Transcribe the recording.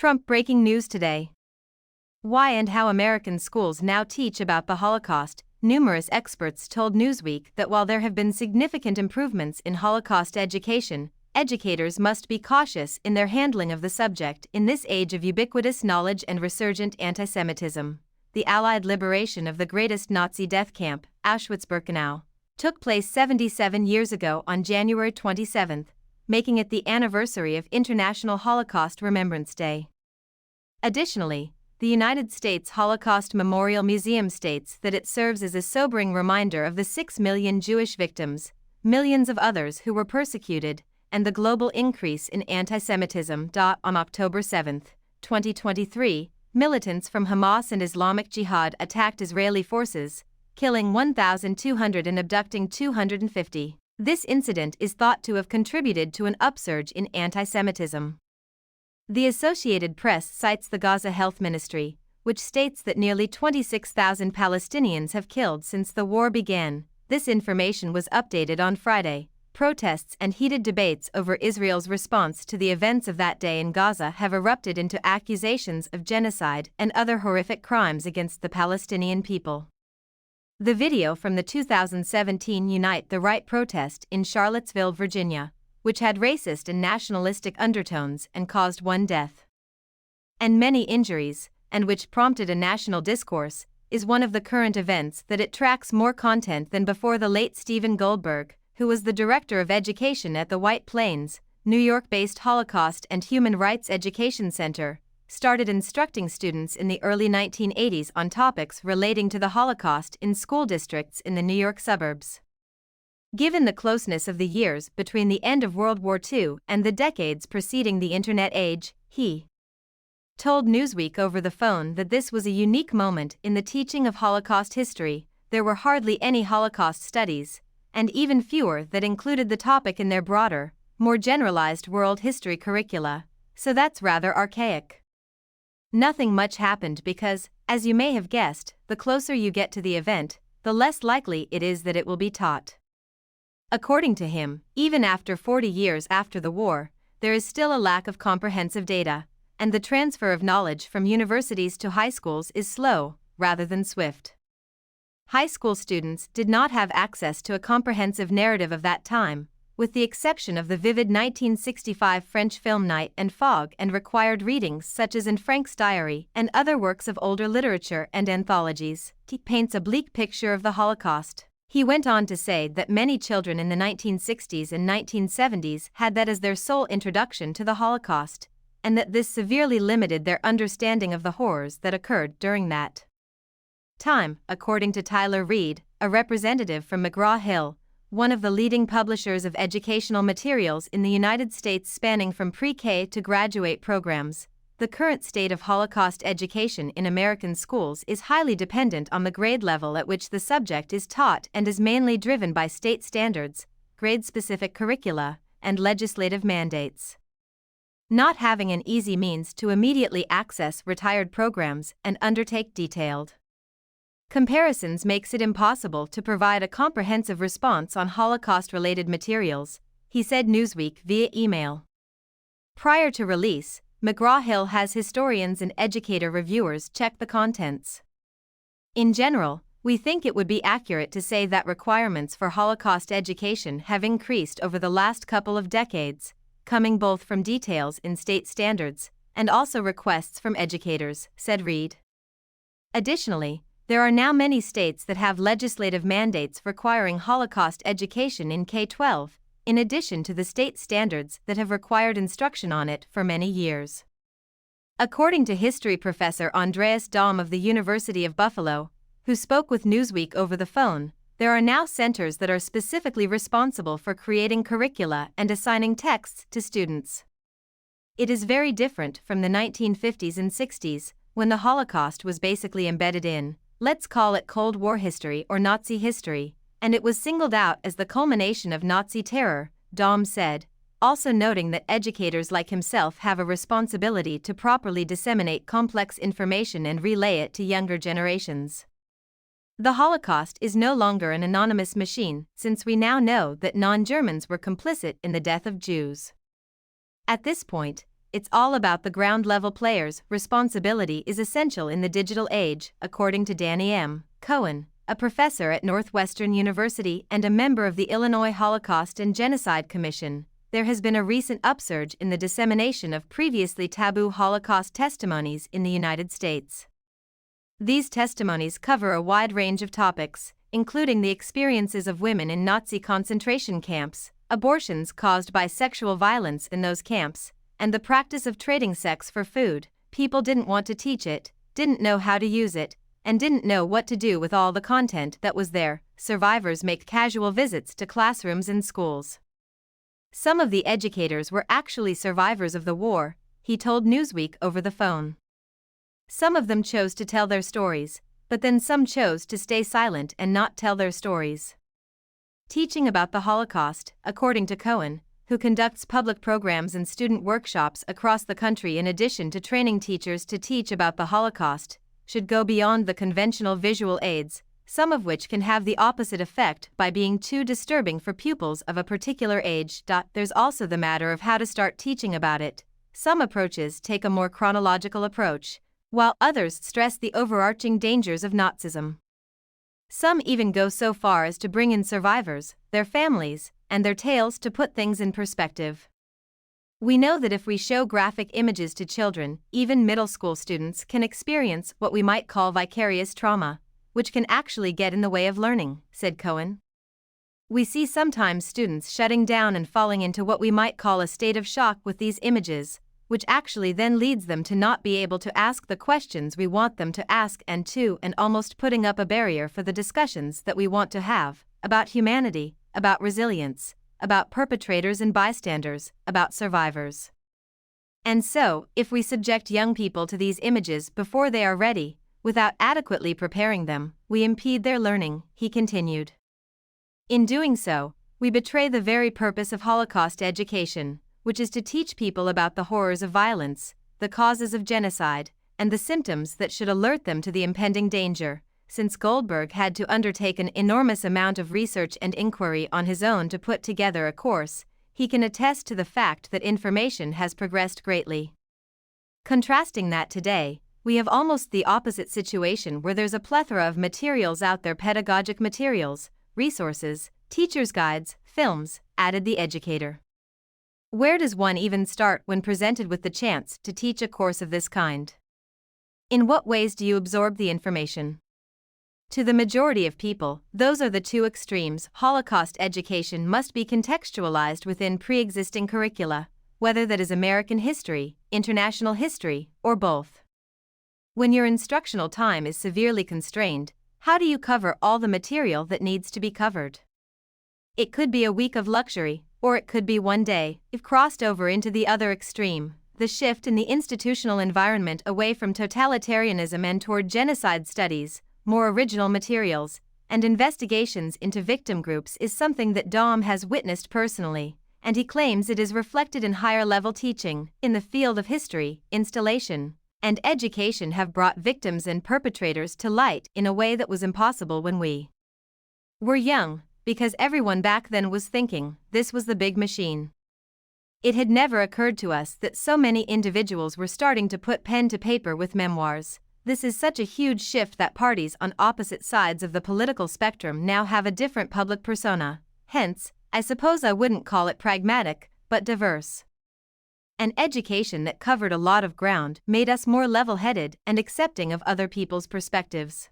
Trump breaking news today. Why and how American schools now teach about the Holocaust. Numerous experts told Newsweek that while there have been significant improvements in Holocaust education, educators must be cautious in their handling of the subject in this age of ubiquitous knowledge and resurgent anti-Semitism. The Allied liberation of the greatest Nazi death camp, Auschwitz-Birkenau, took place 77 years ago on January 27, making it the anniversary of International Holocaust Remembrance Day. Additionally, the United States Holocaust Memorial Museum states that it serves as a sobering reminder of the 6 million Jewish victims, millions of others who were persecuted, and the global increase in anti-Semitism. On October 7, 2023, militants from Hamas and Islamic Jihad attacked Israeli forces, killing 1,200 and abducting 250. This incident is thought to have contributed to an upsurge in anti-Semitism. The Associated Press cites the Gaza Health Ministry, which states that nearly 26,000 Palestinians have killed since the war began. This information was updated on Friday. Protests and heated debates over Israel's response to the events of that day in Gaza have erupted into accusations of genocide and other horrific crimes against the Palestinian people. The video from the 2017 Unite the Right protest in Charlottesville, Virginia, which had racist and nationalistic undertones and caused one death and many injuries, and which prompted a national discourse, is one of the current events that it tracks more content than before. The late Stephen Goldberg, who was the director of education at the White Plains, New York-based Holocaust and Human Rights Education Center, started instructing students in the early 1980s on topics relating to the Holocaust in school districts in the New York suburbs. Given the closeness of the years between the end of World War II and the decades preceding the Internet age, he told Newsweek over the phone that this was a unique moment in the teaching of Holocaust history. There were hardly any Holocaust studies, and even fewer that included the topic in their broader, more generalized world history curricula, so that's rather archaic. Nothing much happened because, as you may have guessed, the closer you get to the event, the less likely it is that it will be taught. According to him, even after 40 years after the war, there is still a lack of comprehensive data, and the transfer of knowledge from universities to high schools is slow, rather than swift. High school students did not have access to a comprehensive narrative of that time, with the exception of the vivid 1965 French film Night and Fog and required readings such as in Frank's Diary and other works of older literature and anthologies. He paints a bleak picture of the Holocaust. He went on to say that many children in the 1960s and 1970s had that as their sole introduction to the Holocaust, and that this severely limited their understanding of the horrors that occurred during that time. According to Tyler Reed, a representative from McGraw-Hill, one of the leading publishers of educational materials in the United States spanning from pre-K to graduate programs, the current state of Holocaust education in American schools is highly dependent on the grade level at which the subject is taught and is mainly driven by state standards, grade-specific curricula, and legislative mandates. Not having an easy means to immediately access retired programs and undertake detailed comparisons makes it impossible to provide a comprehensive response on Holocaust-related materials, he said Newsweek via email. Prior to release, McGraw-Hill has historians and educator reviewers check the contents. In general, we think it would be accurate to say that requirements for Holocaust education have increased over the last couple of decades, coming both from details in state standards and also requests from educators, said Reed. Additionally, there are now many states that have legislative mandates requiring Holocaust education in K-12, in addition to the state standards that have required instruction on it for many years. According to history professor Andreas Daum of the University of Buffalo, who spoke with Newsweek over the phone, there are now centers that are specifically responsible for creating curricula and assigning texts to students. It is very different from the 1950s and 60s, when the Holocaust was basically embedded in, let's call it Cold War history or Nazi history, and it was singled out as the culmination of Nazi terror, Daum said, also noting that educators like himself have a responsibility to properly disseminate complex information and relay it to younger generations. The Holocaust is no longer an anonymous machine, since we now know that non-Germans were complicit in the death of Jews. At this point, it's all about the ground-level players. Responsibility is essential in the digital age, according to Danny M. Cohen, a professor at Northwestern University and a member of the Illinois Holocaust and Genocide Commission. There has been a recent upsurge in the dissemination of previously taboo Holocaust testimonies in the United States. These testimonies cover a wide range of topics, including the experiences of women in Nazi concentration camps, abortions caused by sexual violence in those camps, and the practice of trading sex for food. People didn't want to teach it, didn't know how to use it, and didn't know what to do with all the content that was there. Survivors make casual visits to classrooms and schools. Some of the educators were actually survivors of the war, he told Newsweek over the phone. Some of them chose to tell their stories, but then some chose to stay silent and not tell their stories. Teaching about the Holocaust, according to Cohen, who conducts public programs and student workshops across the country in addition to training teachers to teach about the Holocaust, should go beyond the conventional visual aids, some of which can have the opposite effect by being too disturbing for pupils of a particular age. There's also the matter of how to start teaching about it. Some approaches take a more chronological approach, while others stress the overarching dangers of Nazism. Some even go so far as to bring in survivors, their families, and their tales to put things in perspective. We know that if we show graphic images to children, even middle school students can experience what we might call vicarious trauma, which can actually get in the way of learning, said Cohen. We see sometimes students shutting down and falling into what we might call a state of shock with these images, which actually then leads them to not be able to ask the questions we want them to ask and almost putting up a barrier for the discussions that we want to have, about humanity, about resilience, about perpetrators and bystanders, about survivors. And so, if we subject young people to these images before they are ready, without adequately preparing them, we impede their learning, he continued. In doing so, we betray the very purpose of Holocaust education, which is to teach people about the horrors of violence, the causes of genocide, and the symptoms that should alert them to the impending danger. Since Goldberg had to undertake an enormous amount of research and inquiry on his own to put together a course, he can attest to the fact that information has progressed greatly. Contrasting that today, we have almost the opposite situation where there's a plethora of materials out there, pedagogic materials, resources, teachers' guides, films, added the educator. Where does one even start when presented with the chance to teach a course of this kind? In what ways do you absorb the information? To the majority of people, those are the two extremes. Holocaust education must be contextualized within pre-existing curricula, whether that is American history, international history, or both. When your instructional time is severely constrained, how do you cover all the material that needs to be covered? It could be a week of luxury, or it could be one day. If crossed over into the other extreme, the shift in the institutional environment away from totalitarianism and toward genocide studies, more original materials, and investigations into victim groups is something that Dom has witnessed personally, and he claims it is reflected in higher-level teaching. In the field of history, installation, and education have brought victims and perpetrators to light in a way that was impossible when we were young, because everyone back then was thinking this was the big machine. It had never occurred to us that so many individuals were starting to put pen to paper with memoirs. This is such a huge shift that parties on opposite sides of the political spectrum now have a different public persona. Hence, I suppose I wouldn't call it pragmatic, but diverse. An education that covered a lot of ground made us more level-headed and accepting of other people's perspectives.